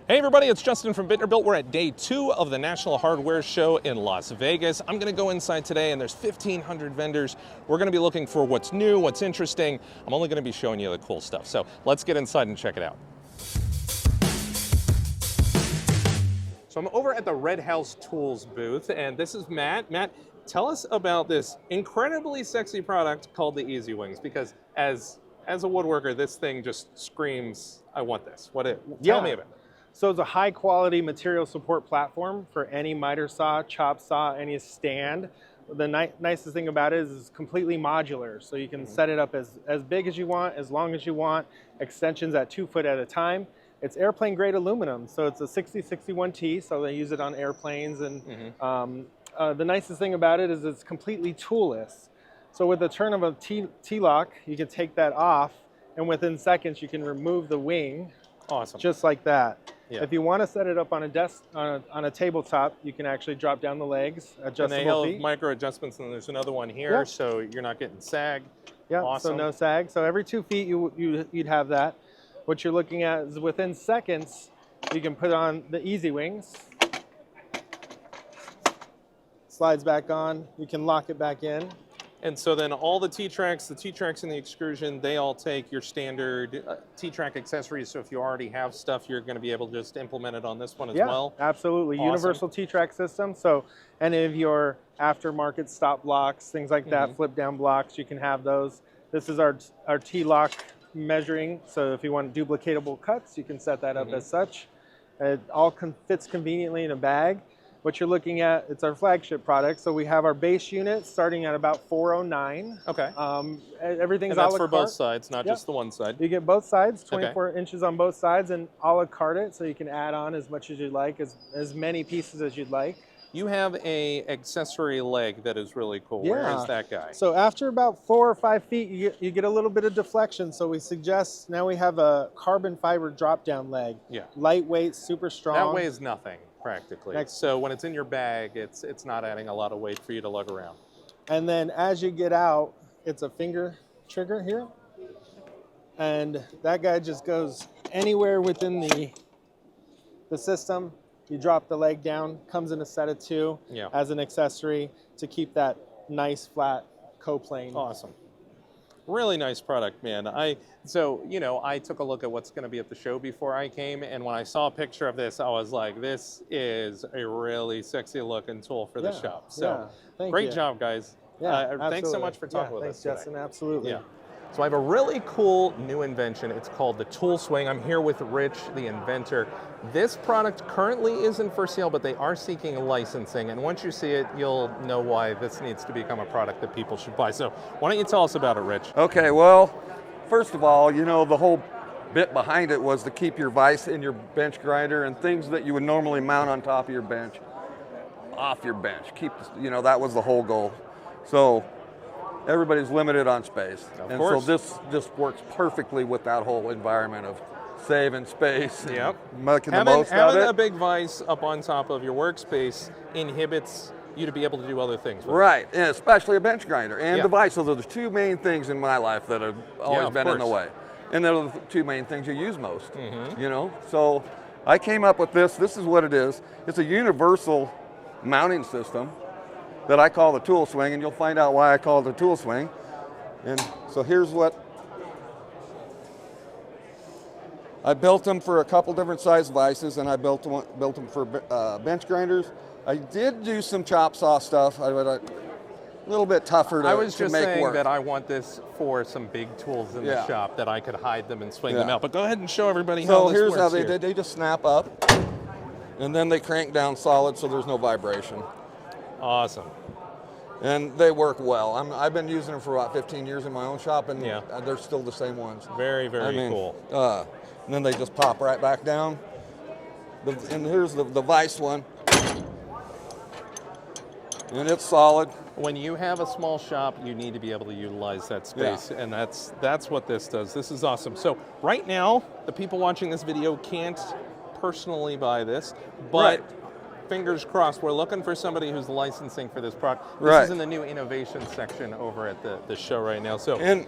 Hey everybody, it's Justin from Bitterbuilt. We're at day 2 of the National Hardware Show in Las Vegas. I'm gonna go inside today and there's 1,500 vendors. We're gonna be looking for what's new, what's interesting. I'm only gonna be showing you the cool stuff. So let's get inside and check it out. So I'm over at the Red House Tools booth and this is Matt. Matt, tell us about this incredibly sexy product called the Easy Wings, because as a woodworker, this thing just screams, I want this. Tell me about it. So it's a high quality material support platform for any miter saw, chop saw, any stand. The nicest thing about it is it's completely modular. So you can set it up as big as you want, as long as you want, extensions at 2 foot at a time. It's airplane grade aluminum. So it's a 6061T, so they use it on airplanes. And the nicest thing about it is it's completely toolless. So with the turn of a T-lock, you can take that off, and within seconds you can remove the wing. Awesome. Just like that. Yeah. If you want to set it up on a desk, on a tabletop, you can actually drop down the legs, adjustable feet. And they have micro adjustments, and there's another one here, so you're not getting sag. Yeah, awesome. So no sag. So every 2 feet you'd have that. What you're looking at is within seconds, you can put on the Easy Wings. Slides back on. You can lock it back in. And so then all the T-tracks and the extrusion, they all take your standard T-track accessories. So if you already have stuff, you're going to be able to just implement it on this one as well? Yeah, absolutely. Awesome. Universal T-track system. So any of your aftermarket stop blocks, things like that, flip down blocks, you can have those. This is our T-lock measuring. So if you want duplicatable cuts, you can set that up as such. It all fits conveniently in a bag. What you're looking at, it's our flagship product. So we have our base unit starting at about $409. Okay. Everything's and that's for both sides, not just the one side. You get both sides, 24 inches on both sides, and a la carte it, so you can add on as much as you'd like, as many pieces as you'd like. You have a accessory leg that is really cool. Yeah. Where is that guy? So after about 4 or 5 feet, you get a little bit of deflection. So we suggest, now we have a carbon fiber drop down leg. Yeah. Lightweight, super strong. That weighs nothing. Practically. So when it's in your bag, it's not adding a lot of weight for you to lug around. And then as you get out, it's a finger trigger here. And that guy just goes anywhere within the system. You drop the leg down, comes in a set of 2 as an accessory to keep that nice flat coplane. Awesome. Really nice product, man. So, you know, I took a look at what's going to be at the show before I came, and when I saw a picture of this, I was like, this is a really sexy looking tool for the shop. So, great job, guys. Thanks so much for talking with us today. Thanks, Justin. Absolutely. Yeah. So I have a really cool new invention. It's called the Tool Swing. I'm here with Rich, the inventor. This product currently isn't for sale, but they are seeking licensing. And once you see it, you'll know why this needs to become a product that people should buy. So why don't you tell us about it, Rich? Okay, well, first of all, you know, the whole bit behind it was to keep your vise in your bench grinder and things that you would normally mount on top of your bench off your bench. You know, that was the whole goal. So everybody's limited on space. Of course. So this works perfectly with that whole environment of saving space and making the most out of it. Having a big vise up on top of your workspace inhibits you to be able to do other things. Right, and especially a bench grinder and the vise. So there's 2 main things in my life that have always been in the way. And they're the 2 main things you use most, you know? So I came up with this. This is what it is. It's a universal mounting system that I call the Tool Swing, and you'll find out why I call it the Tool Swing. And so here's what I built them for a couple different size vices, and I built them for bench grinders. I did do some chop saw stuff. A little bit tougher to make work. I was just saying that I want this for some big tools in the shop that I could hide them and swing them out. But go ahead and show everybody how this works. So here's how they just snap up, and then they crank down solid so there's no vibration. Awesome. And they work well. I've been using them for about 15 years in my own shop, and they're still the same ones. Very, very cool. And then they just pop right back down. And here's the vise one. And it's solid. When you have a small shop, you need to be able to utilize that space, and that's what this does. This is awesome. So right now, the people watching this video can't personally buy this, but fingers crossed, we're looking for somebody who's licensing for this product. This is in the new innovation section over at the show right now. So, and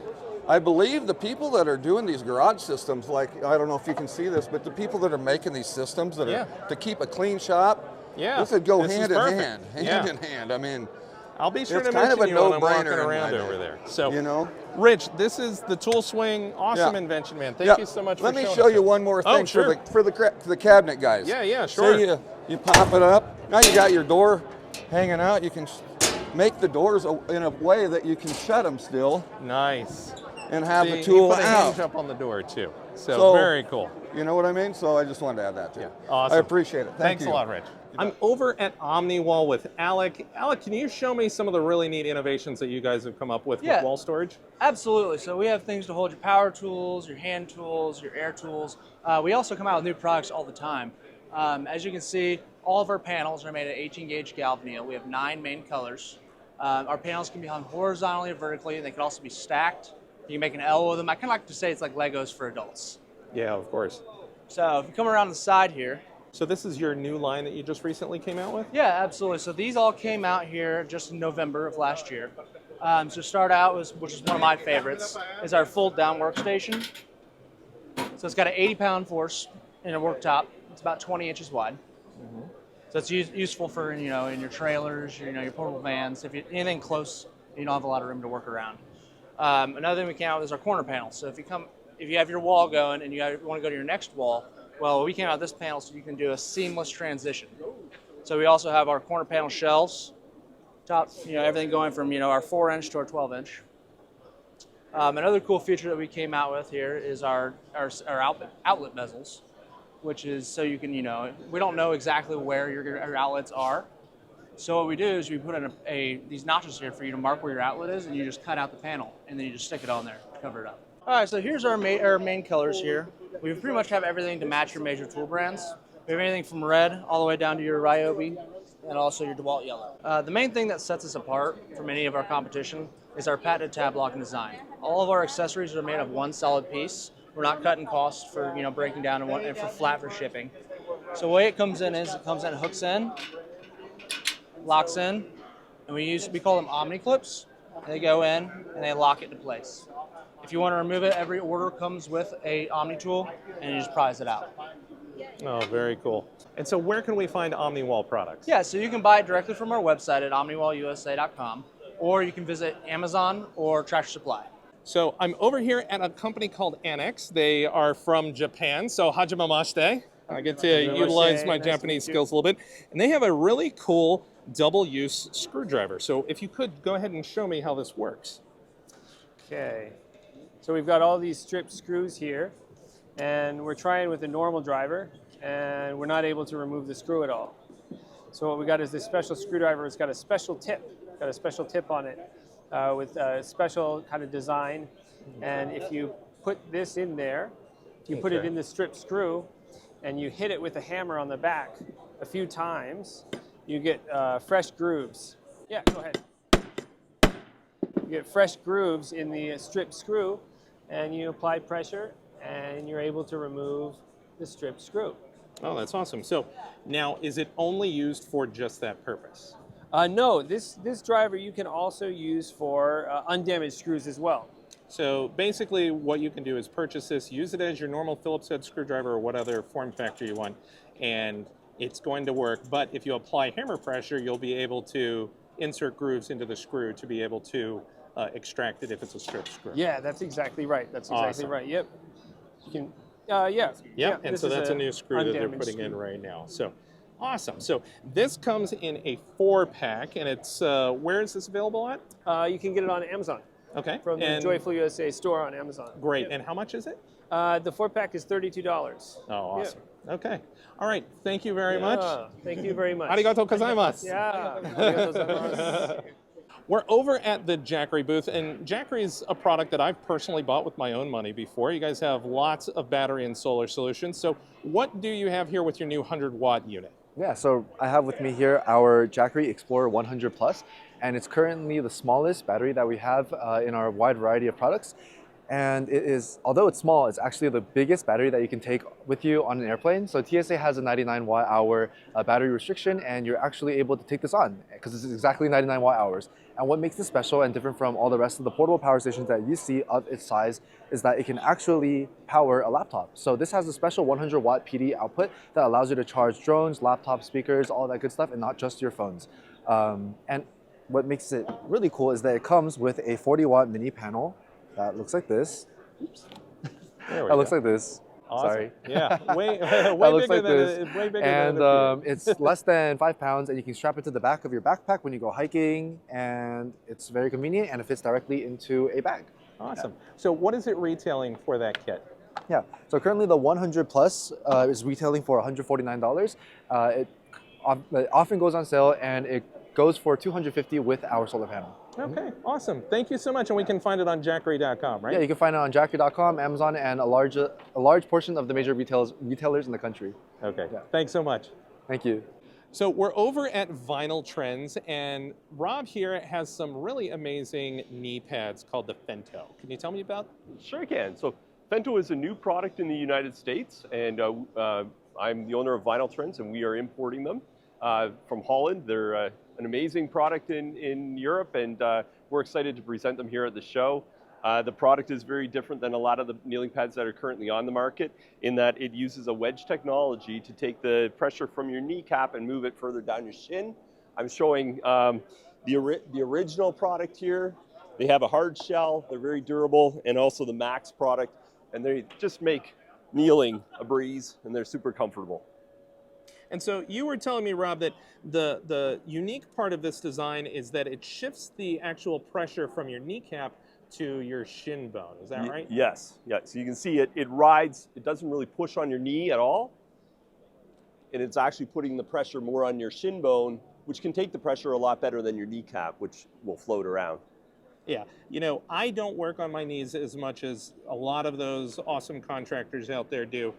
I believe the people that are doing these garage systems, like, I don't know if you can see this, but the people that are making these systems that are to keep a clean shop, this would go hand in hand, hand in hand. I mean, I'll be sure it's to kind of mention a you when I'm walking no-brainer around over there. So, you know, Rich, this is the tool swing, awesome invention, man. Thank you so much for Let me showing show us you it. one more thing sure. for the cabinet guys. Yeah, sure. Say you pop it up. Now you got your door hanging out. You can make the doors in a way that you can shut them still. Nice. And have See, the tool you put a out. hinge up on the door too. So very cool. You know what I mean? So I just wanted to add that too. Yeah, awesome. I appreciate it. Thanks a lot, Rich. I'm over at OmniWall with Alec. Alec, can you show me some of the really neat innovations that you guys have come up with wall storage? Absolutely. So we have things to hold your power tools, your hand tools, your air tools. We also come out with new products all the time. As you can see, all of our panels are made of 18-gauge galvanneal. We have 9 main colors. Our panels can be hung horizontally or vertically. They can also be stacked. You can make an L with them. I kind of like to say it's like Legos for adults. Yeah, of course. So if you come around the side here. So this is your new line that you just recently came out with? Yeah, absolutely. So these all came out here just in November of last year. So start out, which is one of my favorites, is our fold-down workstation. So it's got an 80-pound force in a worktop. It's about 20 inches wide. So it's useful for in your trailers, your portable vans. If anything close, you don't have a lot of room to work around. Another thing we came out with is our corner panel. So if you have your wall going and you want to go to your next wall, well, we came out with this panel so you can do a seamless transition. So we also have our corner panel shelves, top, everything going from our 4-inch to our 12-inch. Another cool feature that we came out with here is our outlet bezels, which is so you can we don't know exactly where your outlets are. So what we do is we put in these notches here for you to mark where your outlet is, and you just cut out the panel, and then you just stick it on there to cover it up. All right, so here's our main colors here. We pretty much have everything to match your major tool brands. We have anything from red all the way down to your Ryobi, and also your DeWalt yellow. The main thing that sets us apart from any of our competition is our patented tab locking design. All of our accessories are made of one solid piece. We're not cutting costs for breaking down and for flat for shipping. So the way it comes in is it comes in, hooks in, locks in, and we call them Omni clips. They go in and they lock it into place. If you want to remove it, every order comes with a Omni tool, and you just prise it out. Oh, very cool. And so where can we find OmniWall products? Yeah, so you can buy it directly from our website at omniwallusa.com, or you can visit Amazon or Tractor Supply. So I'm over here at a company called Annex. They are from Japan, so hajimemashite. I get to utilize my Japanese skills a little bit. And they have a really cool double-use screwdriver. So if you could go ahead and show me how this works. Okay, so we've got all these strip screws here, and we're trying with a normal driver, and we're not able to remove the screw at all. So what we got is this special screwdriver. It's got a special tip, on it with a special kind of design. And if you put this in there, you put it in the strip screw, and you hit it with a hammer on the back a few times, you get fresh grooves. Yeah, go ahead. You get fresh grooves in the strip screw, and you apply pressure, and you're able to remove the strip screw. Oh, that's awesome. So now, is it only used for just that purpose? No, this driver you can also use for undamaged screws as well. So basically what you can do is purchase this, use it as your normal Phillips head screwdriver or what other form factor you want, and it's going to work. But if you apply hammer pressure, you'll be able to insert grooves into the screw to be able to extract it if it's a strip screw. Yeah, that's exactly right. That's exactly right. Yep. You can, yeah. And so that's a new screw that they're putting in right now. So awesome. So this comes in a 4-pack, and it's where is this available at? You can get it on Amazon. Okay. From the Joyful USA store on Amazon. Great. Yep. And how much is it? The 4-pack is $32. Oh, awesome. Yep. Okay. All right. Thank you very much. Thank you very much. Arigato gozaimasu. Yeah. Arigato gozaimasu. We're over at the Jacky booth, and Jacky is a product that I've personally bought with my own money before. You guys have lots of battery and solar solutions. So what do you have here with your new 100-watt unit? Yeah, so I have with me here our Jacky Explorer 100 Plus, and it's currently the smallest battery that we have in our wide variety of products. And it is, although it's small, it's actually the biggest battery that you can take with you on an airplane. So TSA has a 99 watt-hour battery restriction, and you're actually able to take this on because it's exactly 99 watt-hours. And what makes this special and different from all the rest of the portable power stations that you see of its size is that it can actually power a laptop. So this has a special 100 watt PD output that allows you to charge drones, laptops, speakers, all that good stuff, and not just your phones. And what makes it really cool is that it comes with a 40 watt mini panel that looks like this. Oops. That looks like this. Awesome. Sorry. Yeah, way looks bigger like than this. way bigger And than it's less than 5 pounds, and you can strap it to the back of your backpack when you go hiking, and it's very convenient, and it fits directly into a bag. Awesome. So what is it retailing for that kit? Yeah, so currently the 100 Plus is retailing for $149. It often goes on sale, and it goes for $250 with our solar panel. Okay, awesome. Thank you so much. And we can find it on Jackery.com, right? Yeah, you can find it on Jacky.com, Amazon, and a large portion of the major retailers in the country. Okay, Yeah. thanks so much. Thank you. So we're over at Vinyl Trends, and Rob here has some really amazing knee pads called the Fento. Can you tell me about? Sure can. So Fento is a new product in the United States, and I'm the owner of Vinyl Trends, and we are importing them from Holland. They're an amazing product in Europe, and we're excited to present them here at the show. The product is very different than a lot of the kneeling pads that are currently on the market in that it uses a wedge technology to take the pressure from your kneecap and move it further down your shin. I'm showing the original product here. They have a hard shell, they're very durable, and also the Max product, and they just make kneeling a breeze, and they're super comfortable. And so you were telling me, Rob, that the unique part of this design is that it shifts the actual pressure from your kneecap to your shin bone. Is that right? Yes. Yeah. So you can see it rides. It doesn't really push on your knee at all, and it's actually putting the pressure more on your shin bone, which can take the pressure a lot better than your kneecap, which will float around. Yeah, you know, I don't work on my knees as much as a lot of those awesome contractors out there do,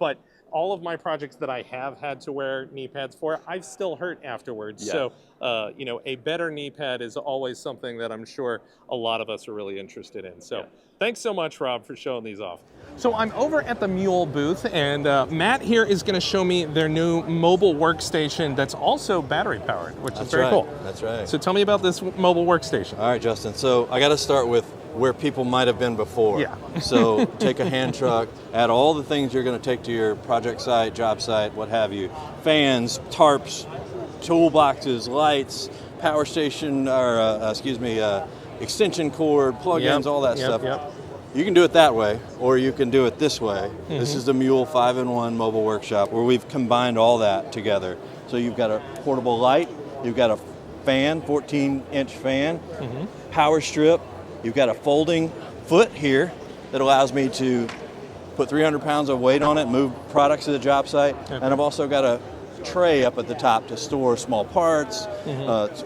but all of my projects that I have had to wear knee pads for, I've still hurt afterwards. Yeah. So, you know, a better knee pad is always something that I'm sure a lot of us are really interested in. So thanks so much, Rob, for showing these off. So I'm over at the Mule booth, and Matt here is going to show me their new mobile workstation that's also battery powered, which is very cool. That's right. So tell me about this mobile workstation. All right, Justin. So I got to start with where people might have been before. Yeah. So take a hand truck, add all the things you're going to take to your project site, job site, what have you. Fans, tarps, toolboxes, lights, power station, or extension cord, plugins, all that stuff. Yep. You can do it that way, or you can do it this way. This is the Mule 5-in-1 mobile workshop where we've combined all that together. So you've got a portable light, you've got a fan, 14-inch fan, power strip, you've got a folding foot here that allows me to put 300 pounds of weight on it, move products to the job site, and I've also got a tray up at the top to store small parts,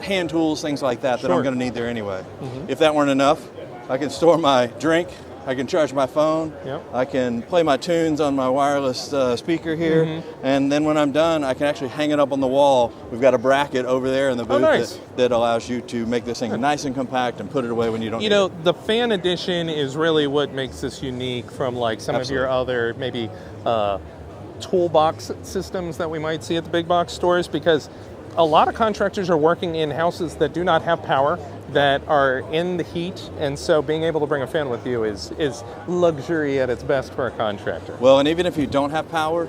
hand tools, things like that that I'm going to need there anyway. If that weren't enough, I can store my drink, I can charge my phone, I can play my tunes on my wireless speaker here, and then when I'm done, I can actually hang it up on the wall. We've got a bracket over there in the booth that allows you to make this thing nice and compact and put it away when you don't need it. You know, the fan edition is really what makes this unique from like some of your other maybe toolbox systems that we might see at the big box stores, because a lot of contractors are working in houses that do not have power, that are in the heat, and so being able to bring a fan with you is luxury at its best for a contractor. Well, and even if you don't have power,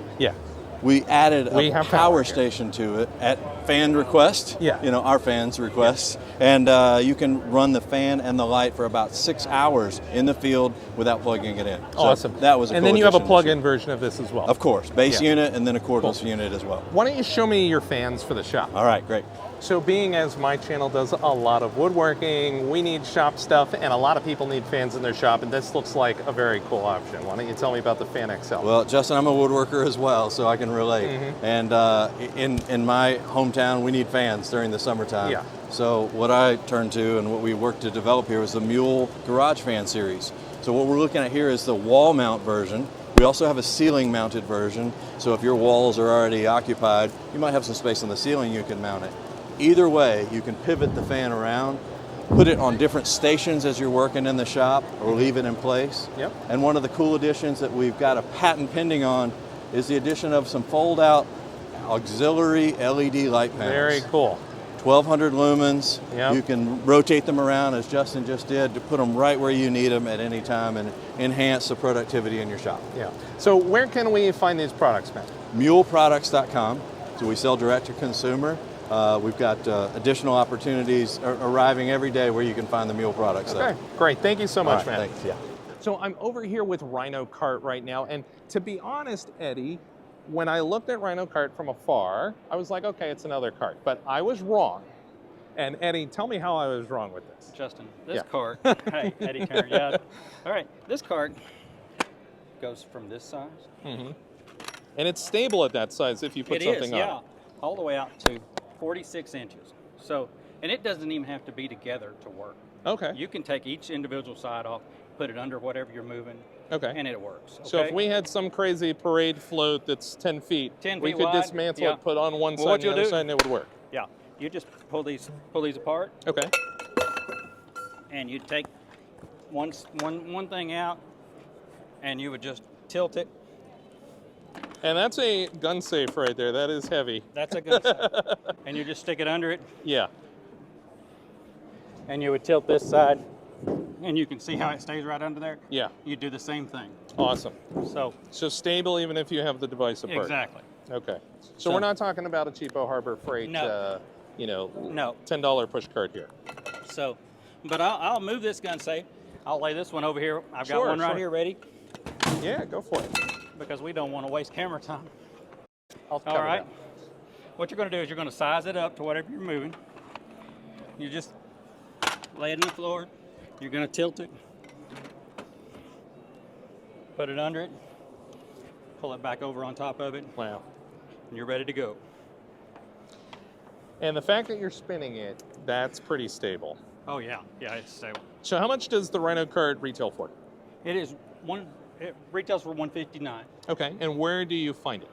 we added a power station to it at fan request, you know, our fans' requests, and you can run the fan and the light for about 6 hours in the field without plugging it in. Awesome. So that was a and cool then you have a addition plug-in version of this as well. Of course, base unit and then a cordless unit as well. Why don't you show me your fans for the shop? All right, great. So being as my channel does a lot of woodworking, we need shop stuff, and a lot of people need fans in their shop, and this looks like a very cool option. Why don't you tell me about the Fan XL? Well, Justin, I'm a woodworker as well, so I can relate. And in my hometown, we need fans during the summertime. So what I turned to and what we worked to develop here was the Mule Garage Fan Series. So what we're looking at here is the wall mount version. We also have a ceiling mounted version, so if your walls are already occupied, you might have some space on the ceiling, you can mount it. Either way, you can pivot the fan around put it on different stations as you're working in the shop or leave it in place. Yep. And one of the cool additions that we've got a patent pending on is the addition of some fold-out auxiliary LED light panels. Very cool. 1,200 lumens. Yep. You can rotate them around as Justin just did to put them right where you need them at any time and enhance the productivity in your shop. Yeah. So where can we find these products, Matt? Muleproducts.com. So we sell direct to consumer. We've got additional opportunities arriving every day where you can find the Mule products. Okay, great. Thank you so much, Matt. Thanks. Yeah. So I'm over here with Rhino Cart right now, and to be honest, Eddie, when I looked at Rhino Cart from afar, I was like, okay, it's another cart, but I was wrong. And Eddie, tell me how I was wrong with this. Justin, this Yeah. cart, hey, Eddie Turner, yeah. All right, this cart goes from this size. Mm-hmm. And it's stable at that size if you put something on yeah, all the way out to 46 inches. So, and it doesn't even have to be together to work. it. Okay. You can take each individual side off, put it under whatever you're moving, Okay. and it works. So if okay? we had some crazy parade float that's 10 feet, 10 we feet could wide, dismantle yeah. it, put on one Well, side what and the you'll other do- side, and it would work. Yeah, you just pull these apart, Okay. and you take one thing out, and you would just tilt it. And that's a gun safe right there. That is heavy. That's a good side. And you just stick it under it, Yeah. and you would tilt this side, and you can see how it stays right under there. Yeah. You do the same thing. Awesome. So So stable even if you have the device apart. exactly. Okay. So So- we're not talking about a cheapo Harbor Freight, No. No. $10 push cart here. So, but I'll move this gun safe. I'll lay this one over here. I've got Sure, one right sure. here ready Yeah, go for it. because we don't want to waste camera time. I'll All cover right. that. What you're going to do is you're going to size it up to whatever you're moving. You just lay it on the floor. You're going to tilt it. Put it under it. Pull it back over on top of it, Wow. and you're ready to go. And the fact that you're spinning it, that's pretty stable. Oh yeah, yeah, it's stable. So how much does the Rhino Cart retail for? It is it retails for $159. Okay, and where do you find it?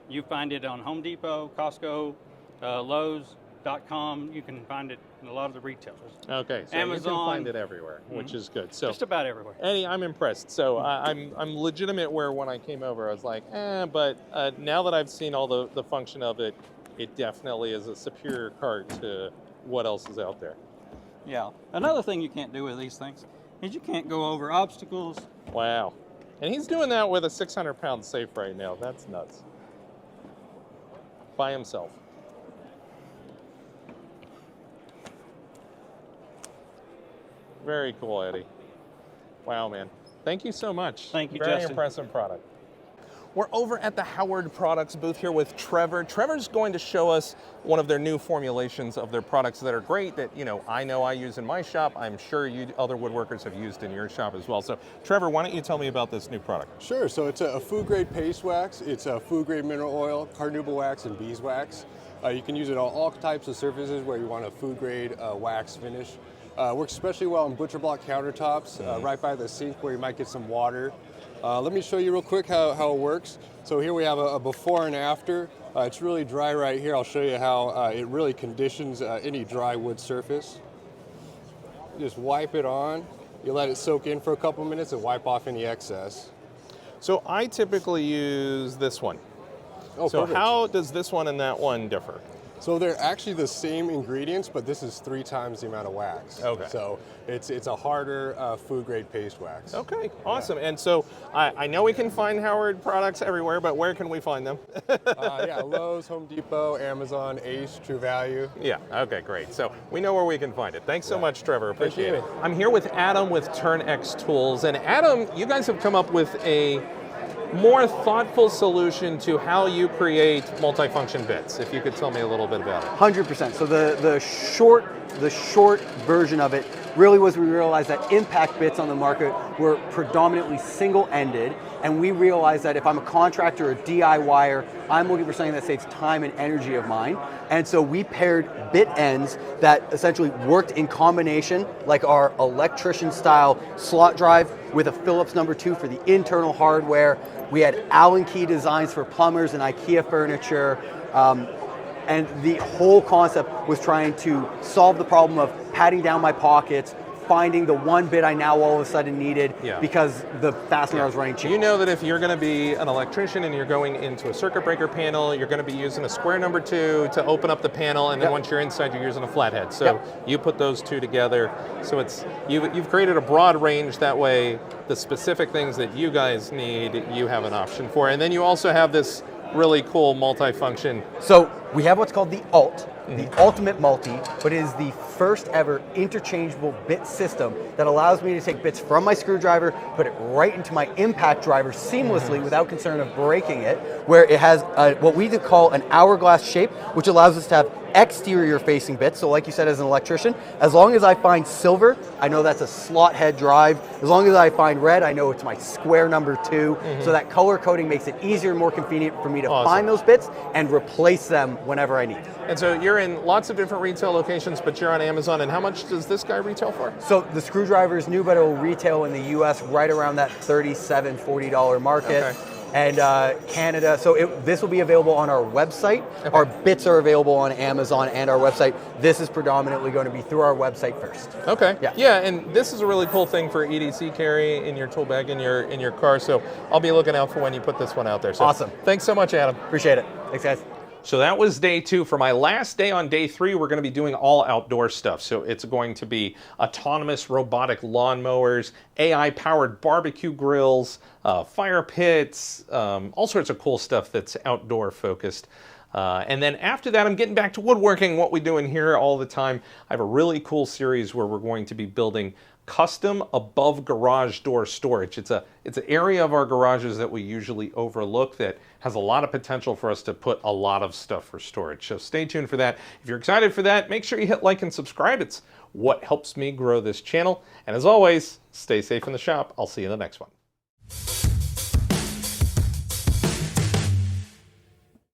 You find it on Home Depot, Costco, Lowe's.com. You can find it in a lot of the retailers. Okay, so you can Amazon. find it everywhere, which is good. So Just about everywhere. Eddie, I'm impressed. So I'm legitimate where when I came over, I was like, but now that I've seen all the function of it, it definitely is a superior cart to what else is out there. Yeah. Another thing you can't do with these things is you can't go over obstacles. Wow. And he's doing that with a 600-pound safe right now. That's nuts. By himself. Very cool, Eddie. Wow, man. Thank you so much. Thank you, Very Justin. impressive product. We're over at the Howard Products booth here with Trevor. Trevor's going to show us one of their new formulations of their products that are great that, I know I use in my shop. I'm sure you other woodworkers have used in your shop as well. So, Trevor, why don't you tell me about this new product? Sure, so it's a food-grade paste wax, it's a food-grade mineral oil, carnauba wax, and beeswax. You can use it on all types of surfaces where you want a food-grade wax finish. Works especially well on butcher block countertops, right by the sink where you might get some water. Let me show you real quick how it works. So here we have a before and after. It's really dry right here. I'll show you how it really conditions any dry wood surface. Just wipe it on. You let it soak in for a couple minutes and wipe off any excess. So I typically use this one. Oh, So perfect. how does this one and that one differ? So they're actually the same ingredients, but this is 3 times the amount of wax. Okay. So it's a harder food grade paste wax. Okay, awesome. And so I know we can find Howard products everywhere, but where can we find them? Yeah, Lowe's, Home Depot, Amazon, Ace, True Value. Yeah, okay, great. So we know where we can find it. Thanks so much, Trevor. Appreciate you. it. I'm here with Adam with TurnX Tools. And Adam, you guys have come up with a more thoughtful solution to how you create multifunction bits. If you could tell me a little bit about it. 100%. So the short version of it really was we realized that impact bits on the market were predominantly single-ended, and we realized that if I'm a contractor or DIYer, I'm looking for something that saves time and energy of mine. And so we paired bit ends that essentially worked in combination, like our electrician-style slot drive with a Phillips #2 for the internal hardware. We had Allen key designs for plumbers and IKEA furniture. And the whole concept was trying to solve the problem of patting down my pockets, finding the one bit I now all of a sudden needed because the fastener I was running cheap. You know that if you're going to be an electrician and you're going into a circuit breaker panel, you're going to be using a square number 2 to open up the panel, and then once you're inside, you're using a flathead. So you put those two together. So it's you've created a broad range. That way, the specific things that you guys need, you have an option for. And then you also have this really cool multi-function. So we have what's called the Alt, the Ultimate Multi, but it is the first ever interchangeable bit system that allows me to take bits from my screwdriver, put it right into my impact driver seamlessly without concern of breaking it, where it has what we call an hourglass shape, which allows us to have exterior facing bits. So like you said, as an electrician, as long as I find silver, I know that's a slot head drive. As long as I find red, I know it's my square number 2. So that color coding makes it easier and more convenient for me to find those bits and replace them whenever I need. And so you're in lots of different retail locations, but you're on Amazon. And how much does this guy retail for? So the screwdriver is new, but it will retail in the US right around that $37, $40 market. Okay. And Canada, so this will be available on our website. Our bits are available on Amazon and our website. This is predominantly going to be through our website first. Okay. Yeah, and this is a really cool thing for EDC carry in your tool bag in your car. So I'll be looking out for when you put this one out there. So awesome. Thanks so much, Adam. Appreciate it. Thanks, guys. So that was day 2. For my last day on day 3, we're going to be doing all outdoor stuff. So it's going to be autonomous robotic lawnmowers, AI-powered barbecue grills, fire pits, all sorts of cool stuff that's outdoor focused. And then after that, I'm getting back to woodworking, what we do in here all the time. I have a really cool series where we're going to be building custom above garage door storage. It's an area of our garages that we usually overlook that has a lot of potential for us to put a lot of stuff for storage. So stay tuned for that. If you're excited for that, make sure you hit like and subscribe. It's what helps me grow this channel. And as always, stay safe in the shop. I'll see you in the next one.